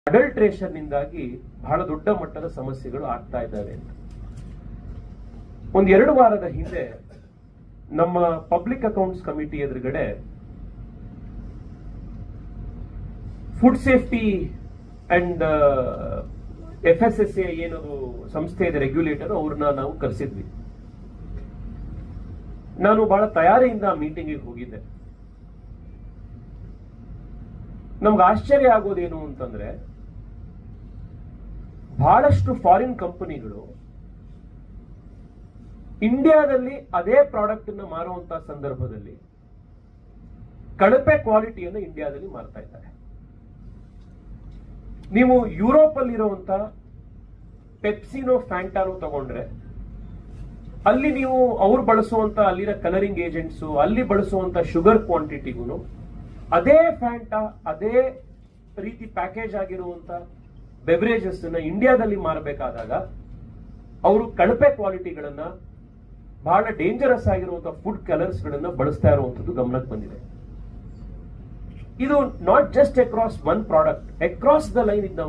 Adulteration ನಿಂದಾಗಿ ಬಹಳ ದೊಡ್ಡ ಮಟ್ಟದ ಸಮಸ್ಯೆಗಳು ಆಗ್ತಾ ಇದ್ದಾವೆ ಅಂತ. ಒಂದ್ 2 ವಾರದ ಹಿಂದೆ ನಮ್ಮ ಪಬ್ಲಿಕ್ ಅಕೌಂಟ್ಸ್ ಕಮಿಟಿ ಎದುರುಗಡೆ ಫುಡ್ ಸೇಫ್ಟಿ ಅಂಡ್ FSSA ಏನದು ಸಂಸ್ಥೆ ಇದೆ ರೆಗ್ಯುಲೇಟರ್, ಅವ್ರನ್ನ ನಾವು ಕರೆಸಿದ್ವಿ. ನಾನು ಬಹಳ ತಯಾರಿಯಿಂದ ಮೀಟಿಂಗ್ಗೆ ಹೋಗಿದ್ದೆ. ನಮ್ಗೆ ಆಶ್ಚರ್ಯ ಆಗೋದೇನು ಅಂತಂದ್ರೆ, ಬಹಳಷ್ಟು ಫಾರಿನ್ ಕಂಪನಿಗಳು ಇಂಡಿಯಾದಲ್ಲಿ ಅದೇ ಪ್ರಾಡಕ್ಟ್ ಅನ್ನು ಮಾರುವಂತಹ ಸಂದರ್ಭದಲ್ಲಿ ಕಳಪೆ ಕ್ವಾಲಿಟಿಯನ್ನು ಇಂಡಿಯಾದಲ್ಲಿ ಮಾರ್ತಾ ಇದ್ದಾರೆ. ನೀವು ಯುರೋಪ್ ಅಲ್ಲಿರುವಂತ ಪೆಪ್ಸಿನೋ ಫ್ಯಾಂಟಾನೋ ತಗೊಂಡ್ರೆ ಅಲ್ಲಿ ನೀವು ಅವ್ರು ಬಳಸುವಂತ ಅಲ್ಲಿನ ಕಲರಿಂಗ್ ಏಜೆಂಟ್ಸ್, ಅಲ್ಲಿ ಬಳಸುವಂತ ಶುಗರ್ ಕ್ವಾಂಟಿಟಿಗೂ ಅದೇ ಫ್ಯಾಂಟಾ ಅದೇ ರೀತಿ ಪ್ಯಾಕೇಜ್ ಆಗಿರುವಂತ ಬೆವರೇಜಸ್ ಅನ್ನ ಇಂಡಿಯಾದಲ್ಲಿ ಮಾರಬೇಕಾದಾಗ ಅವರು ಕಳಪೆ ಕ್ವಾಲಿಟಿಗಳನ್ನ, ಬಹಳ ಡೇಂಜರಸ್ ಆಗಿರುವಂತಹ ಫುಡ್ ಕಲರ್ಸ್ ಗಳನ್ನ ಬಳಸ್ತಾ ಇರುವಂತದ್ದು ಗಮನಕ್ಕೆ ಬಂದಿದೆ. ಇದು not just across one product, across the line ಇದು